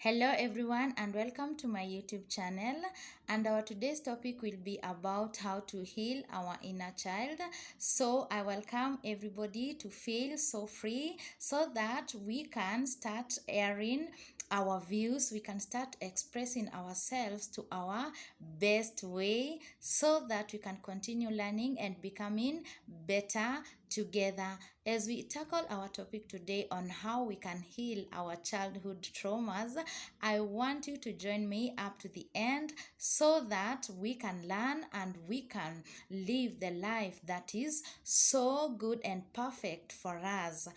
Hello everyone and welcome to my YouTube channel, and our today's topic will be about how to heal our inner child. So I welcome everybody to feel so free so that we can start airing our views, we can start expressing ourselves to our best way so that we can continue learning and becoming better together. As we tackle our topic today on how we can heal our childhood traumas, I want you to join me up to the end so that we can learn and we can live the life that is so good and perfect for us.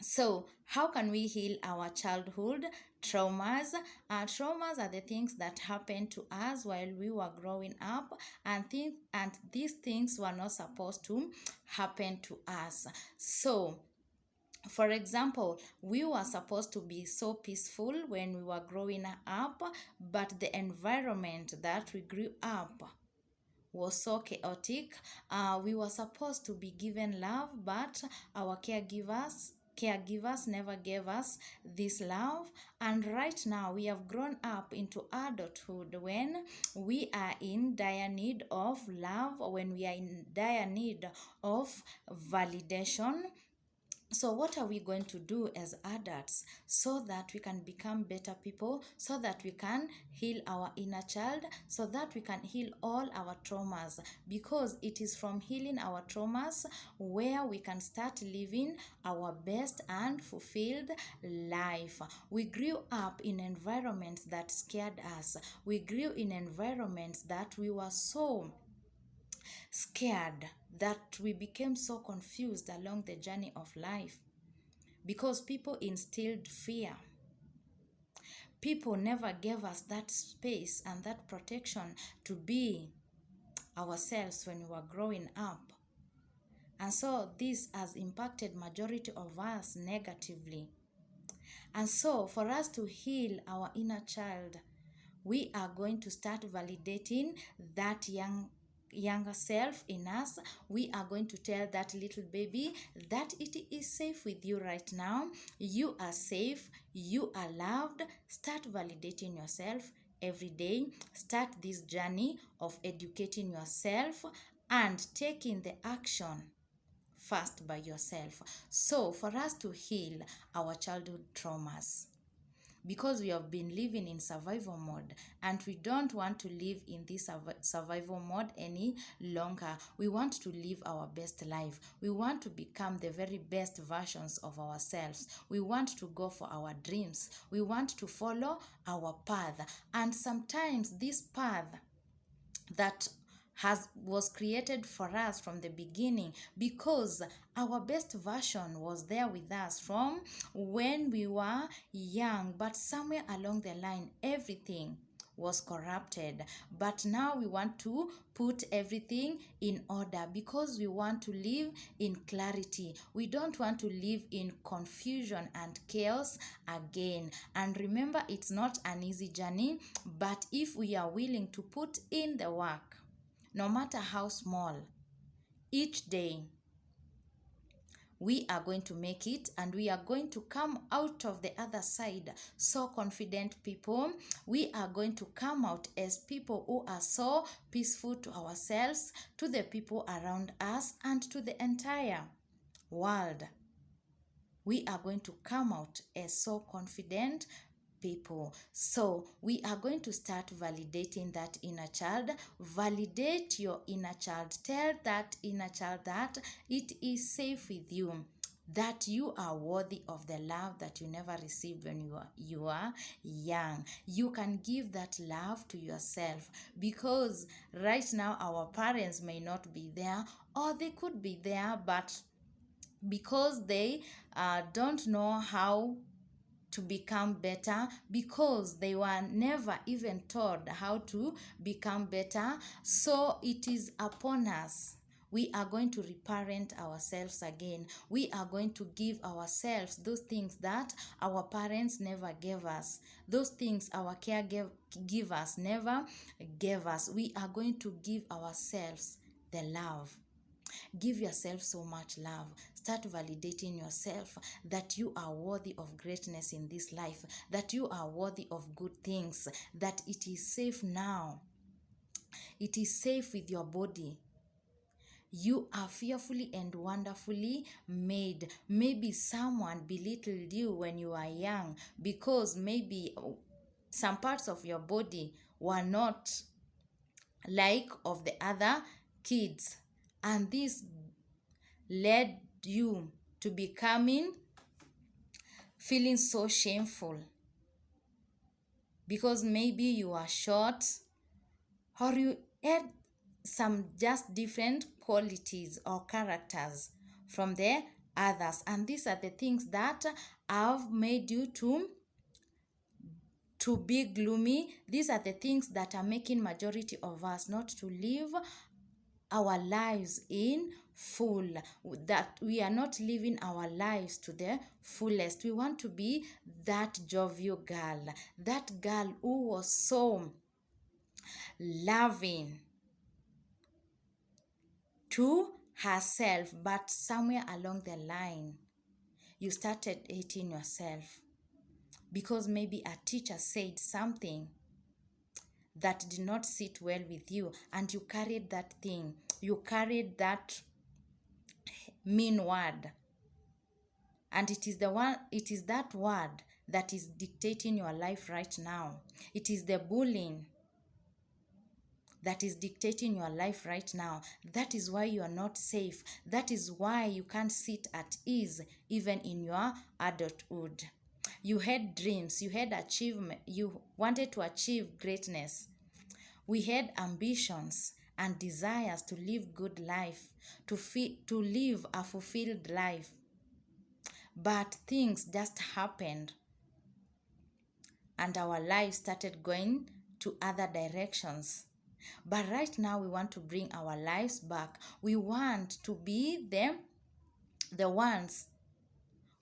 So, how can we heal our childhood traumas? Traumas are the things that happened to us while we were growing up, and these things were not supposed to happen to us. So, for example, we were supposed to be so peaceful when we were growing up, but the environment that we grew up was so chaotic. We were supposed to be given love, but our caregivers never gave us this love. And right now we have grown up into adulthood when we are in dire need of love, when we are in dire need of validation. So, what are we going to do as adults so that we can become better people, so that we can heal our inner child, so that we can heal all our traumas? Because it is from healing our traumas where we can start living our best and fulfilled life. We grew up in environments that scared us, we grew in environments that we were so scared that we became so confused along the journey of life because people instilled fear. People never gave us that space and that protection to be ourselves when we were growing up. And so this has impacted majority of us negatively. And so for us to heal our inner child, we are going to start validating that younger self in us. We are going to tell that little baby that it is safe with you right now. You are safe, you are loved. Start validating yourself every day. Start this journey of educating yourself and taking the action first by yourself. So for us to heal our childhood traumas, because we have been living in survival mode and we don't want to live in this survival mode any longer. We want to live our best life. We want to become the very best versions of ourselves. We want to go for our dreams. We want to follow our path. And sometimes this path that was created for us from the beginning, because our best version was there with us from when we were young, but somewhere along the line everything was corrupted. But now we want to put everything in order because we want to live in clarity. We don't want to live in confusion and chaos again. And remember, it's not an easy journey, but if we are willing to put in the work, no matter how small, each day we are going to make it, and we are going to come out of the other side so confident people. We are going to come out as people who are so peaceful to ourselves, to the people around us, and to the entire world. We are going to come out as so confident people. So we are going to start validating that inner child. Validate your inner child. Tell that inner child that it is safe with you, that you are worthy of the love that you never received when you are young. You can give that love to yourself, because right now our parents may not be there, or they could be there, but because they don't know how to become better, because they were never even taught how to become better. So it is upon us. We are going to reparent ourselves again. We are going to give ourselves those things that our parents never gave us, those things our caregivers never gave us. We are going to give ourselves the love. Give yourself so much love. Start validating yourself that you are worthy of greatness in this life, that you are worthy of good things, that it is safe now. It is safe with your body. You are fearfully and wonderfully made. Maybe someone belittled you when you are young because maybe some parts of your body were not like of the other kids. And this led you to becoming feeling so shameful because maybe you are short or you had some just different qualities or characters from the others, and these are the things that have made you to be gloomy. These are the things that are making majority of us not to live our lives in full, that we are not living our lives to the fullest. We want to be that jovial girl, that girl who was so loving to herself, but somewhere along the line you started hating yourself because maybe a teacher said something that did not sit well with you, and you carried that thing, you carried that mean word, and it is that word that is dictating your life right now. It is the bullying that is dictating your life right now. That is why you are not safe. That is why you can't sit at ease even in your adulthood. You had dreams, you had achievement, you wanted to achieve greatness. We had ambitions and desires to live good life, to live a fulfilled life. But things just happened and our lives started going to other directions. But right now we want to bring our lives back. We want to be the ones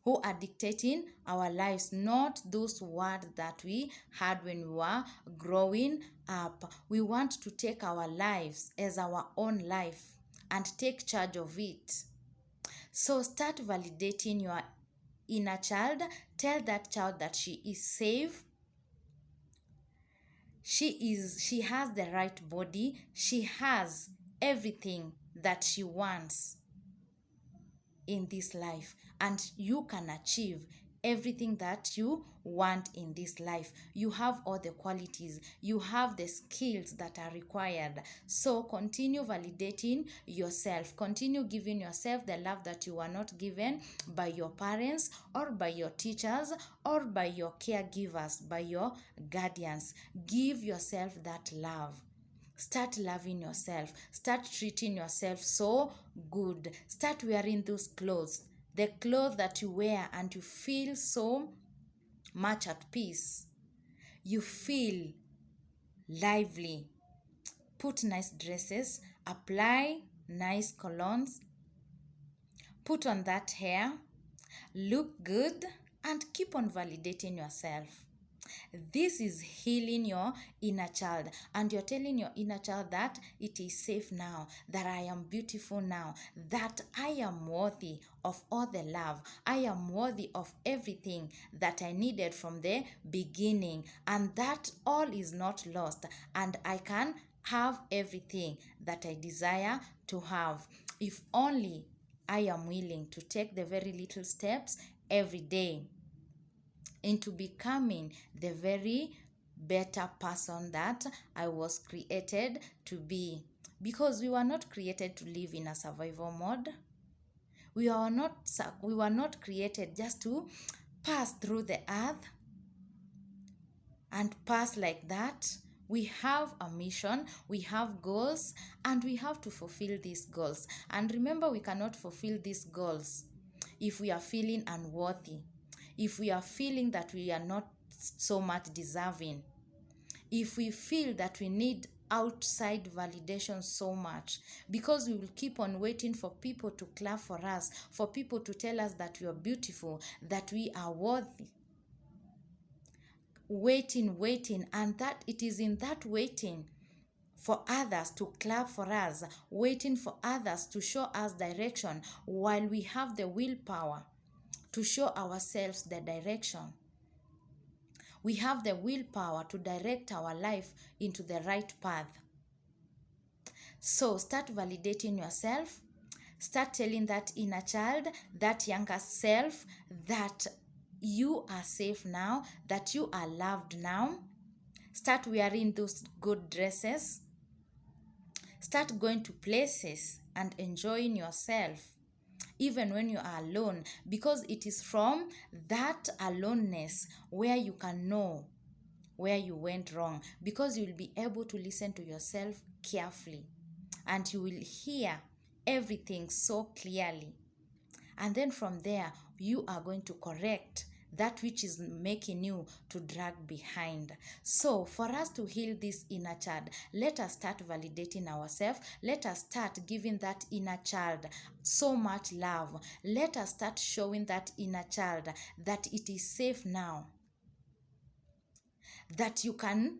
who are dictating our lives, not those words that we had when we were growing up. We want to take our lives as our own life and take charge of it. So start validating your inner child. Tell that child that she is safe. She has the right body. She has everything that she wants in this life, and you can achieve everything that you want in this life. You have all the qualities, you have the skills that are required. So continue validating yourself, continue giving yourself the love that you were not given by your parents or by your teachers or by your caregivers, by your guardians. Give yourself that love. Start loving yourself. Start treating yourself so good. Start wearing those clothes. The clothes that you wear and you feel so much at peace. You feel lively. Put nice dresses. Apply nice colognes. Put on that hair. Look good and keep on validating yourself. This is healing your inner child, and you're telling your inner child that it is safe now, that I am beautiful now, that I am worthy of all the love. I am worthy of everything that I needed from the beginning, and that all is not lost, and I can have everything that I desire to have if only I am willing to take the very little steps every day into becoming the very better person that I was created to be. Because we were not created to live in a survival mode. We were not created just to pass through the earth and pass like that. We have a mission, we have goals, and we have to fulfill these goals. And remember, we cannot fulfill these goals if we are feeling unworthy, if we are feeling that we are not so much deserving, if we feel that we need outside validation so much, because we will keep on waiting for people to clap for us, for people to tell us that we are beautiful, that we are worthy. Waiting, and that it is in that waiting for others to clap for us, waiting for others to show us direction, while we have the willpower to show ourselves the direction. We have the willpower to direct our life into the right path. So start validating yourself. Start telling that inner child, that younger self, that you are safe now, that you are loved now. Start wearing those good dresses. Start going to places and enjoying yourself, even when you are alone, because it is from that aloneness where you can know where you went wrong, because you will be able to listen to yourself carefully and you will hear everything so clearly. And then from there, you are going to correct that which is making you to drag behind. So for us to heal this inner child, let us start validating ourselves. Let us start giving that inner child so much love. Let us start showing that inner child that it is safe now, that you can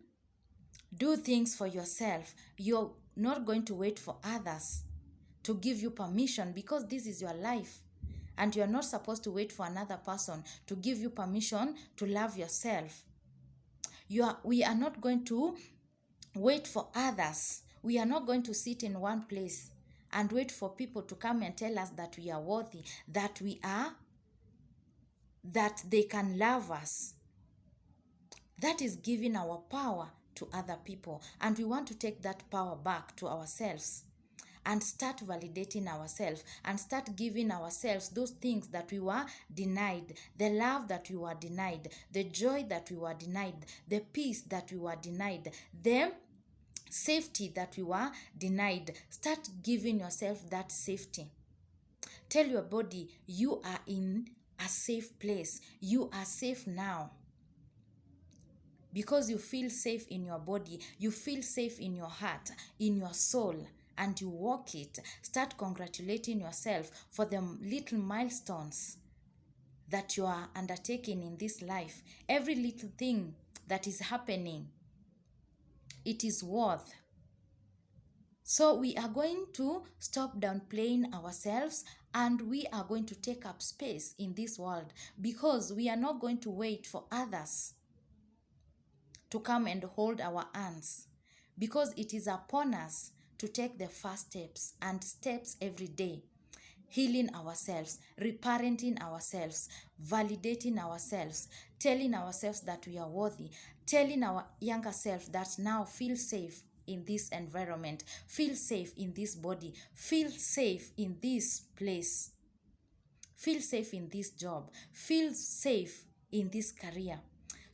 do things for yourself. You're not going to wait for others to give you permission, because this is your life. And you're not supposed to wait for another person to give you permission to love yourself. We are not going to wait for others. We are not going to sit in one place and wait for people to come and tell us that we are worthy, that they can love us. That is giving our power to other people. And we want to take that power back to ourselves and start validating ourselves and start giving ourselves those things that we were denied, the love that we were denied, the joy that we were denied, the peace that we were denied, the safety that we were denied. Start giving yourself that safety. Tell your body you are in a safe place. You are safe now. Because you feel safe in your body, you feel safe in your heart, in your soul, and you walk it. Start congratulating yourself for the little milestones that you are undertaking in this life. Every little thing that is happening, it is worth. So we are going to stop downplaying ourselves, and we are going to take up space in this world, because we are not going to wait for others to come and hold our hands, because it is upon us to take the first steps and steps every day, healing ourselves, reparenting ourselves, validating ourselves, telling ourselves that we are worthy, telling our younger self that now feel safe in this environment, feel safe in this body, feel safe in this place, feel safe in this job, feel safe in this career.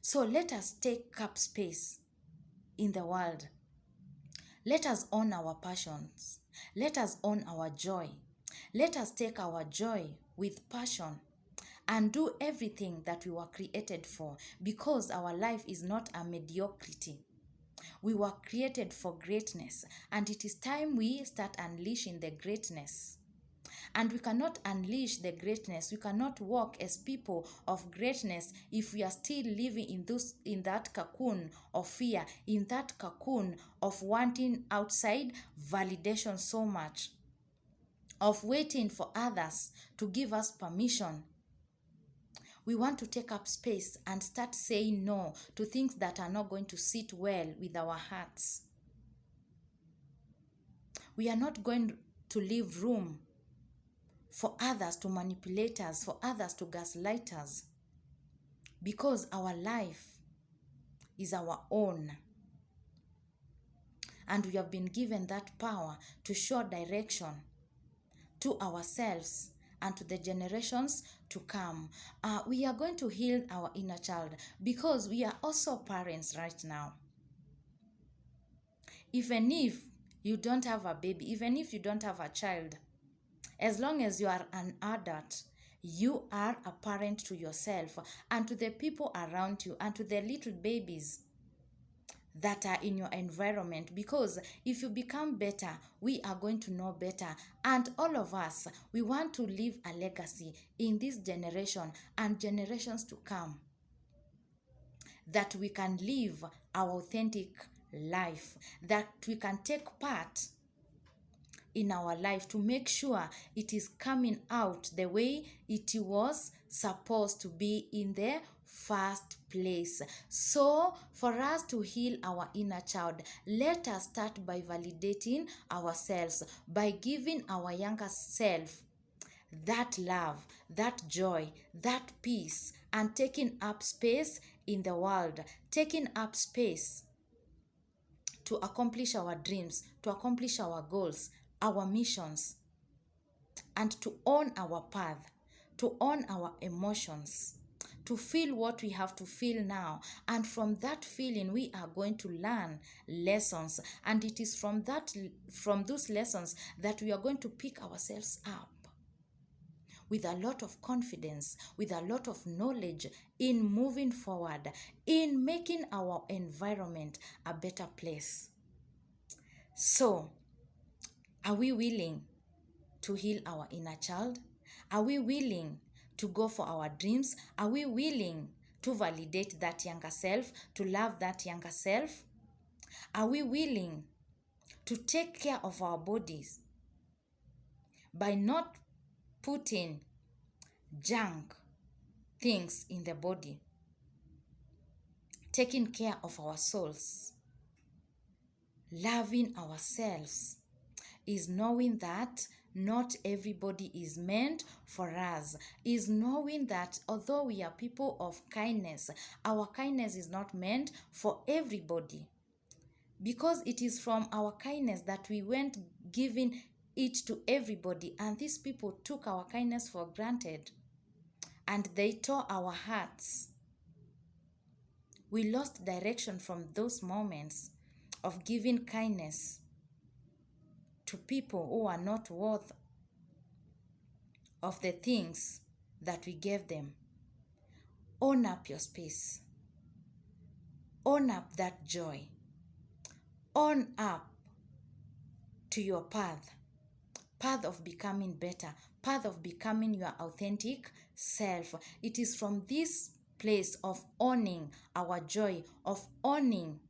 So let us take up space in the world. Let us own our passions. Let us own our joy. Let us take our joy with passion and do everything that we were created for, because our life is not a mediocrity. We were created for greatness, and it is time we start unleashing the greatness. And we cannot unleash the greatness. We cannot walk as people of greatness if we are still living in that cocoon of fear, in that cocoon of wanting outside validation so much, of waiting for others to give us permission. We want to take up space and start saying no to things that are not going to sit well with our hearts. We are not going to leave room for others to manipulate us, for others to gaslight us, because our life is our own. And we have been given that power to show direction to ourselves and to the generations to come. We are going to heal our inner child, because we are also parents right now. Even if you don't have a baby, even if you don't have a child, as long as you are an adult, you are a parent to yourself and to the people around you and to the little babies that are in your environment. Because if you become better, we are going to know better. And all of us, we want to leave a legacy in this generation and generations to come, that we can live our authentic life, that we can take part in our life to make sure it is coming out the way it was supposed to be in the first place. So, for us to heal our inner child, let us start by validating ourselves, by giving our younger self that love, that joy, that peace, and taking up space in the world, taking up space to accomplish our dreams, to accomplish our goals, our missions, and to own our path, to own our emotions, to feel what we have to feel now. And from that feeling, we are going to learn lessons. And it is from those lessons that we are going to pick ourselves up with a lot of confidence, with a lot of knowledge in moving forward, in making our environment a better place. So, are we willing to heal our inner child? Are we willing to go for our dreams? Are we willing to validate that younger self, to love that younger self? Are we willing to take care of our bodies by not putting junk things in the body? Taking care of our souls, loving ourselves, is knowing that not everybody is meant for us, is knowing that although we are people of kindness, our kindness is not meant for everybody, because it is from our kindness that we went giving it to everybody, and these people took our kindness for granted and they tore our hearts. We lost direction from those moments of giving kindness to people who are not worth of the things that we gave them. Own up your space. Own up that joy. Own up to your path of becoming better, path of becoming your authentic self. It is from this place of owning our joy, of owning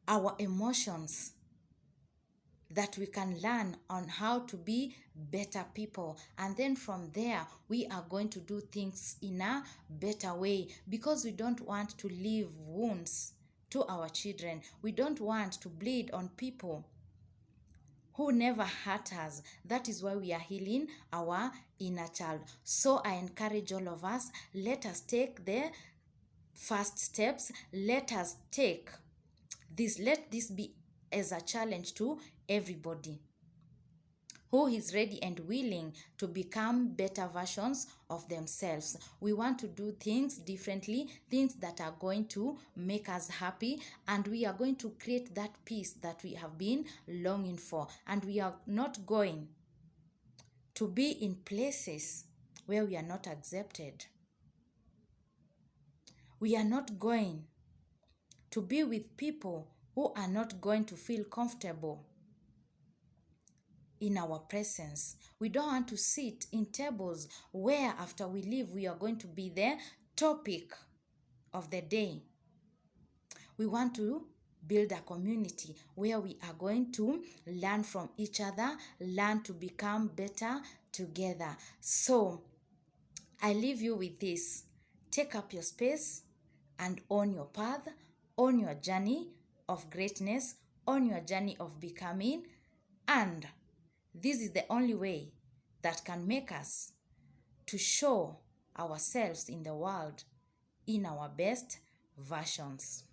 our emotions, that we can learn on how to be better people. And then from there, we are going to do things in a better way, because we don't want to leave wounds to our children. We don't want to bleed on people who never hurt us. That is why we are healing our inner child. So I encourage all of us, let us take the first steps. Let us take this. Let this be as a challenge to everybody who is ready and willing to become better versions of themselves. We want to do things differently, things that are going to make us happy, and we are going to create that peace that we have been longing for. And we are not going to be in places where we are not accepted. We are not going to be with people who are not going to feel comfortable in our presence. We don't want to sit in tables where after we leave, we are going to be the topic of the day. We want to build a community where we are going to learn from each other, learn to become better together. So I leave you with this. Take up your space and own your path, own your journey of greatness, own your journey of becoming. And this is the only way that can make us to show ourselves in the world in our best versions.